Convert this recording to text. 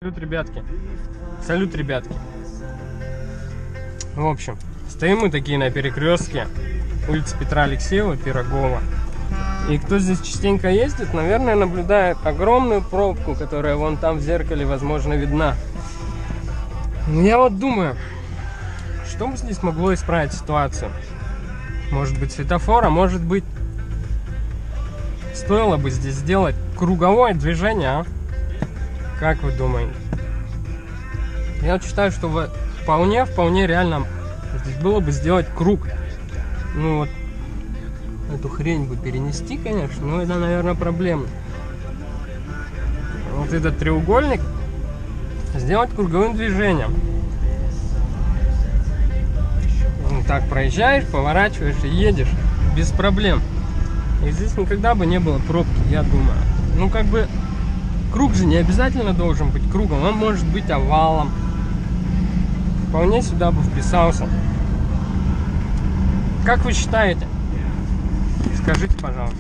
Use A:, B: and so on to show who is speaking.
A: Салют, ребятки. Салют, ребятки. В общем, стоим мы такие на перекрестке улицы Петра Алексеева, Пирогова. И кто здесь частенько ездит, наверное, наблюдает огромную пробку, которая вон там в зеркале, возможно, видна. Я вот думаю, что бы здесь могло исправить ситуацию? Может быть, светофор, а может быть, стоило бы здесь сделать круговое движение, а? Как вы думаете? Я вот считаю, что вполне реально здесь было бы сделать круг. Ну вот, эту хрень бы перенести, конечно, но это, наверное, проблема. Вот этот треугольник сделать круговым движением. Ну, так проезжаешь, поворачиваешь и едешь без проблем. И здесь никогда бы не было пробки, я думаю. Ну, как бы, круг же не обязательно должен быть кругом, он может быть овалом. Вполне сюда бы вписался. Как вы считаете? Скажите, пожалуйста.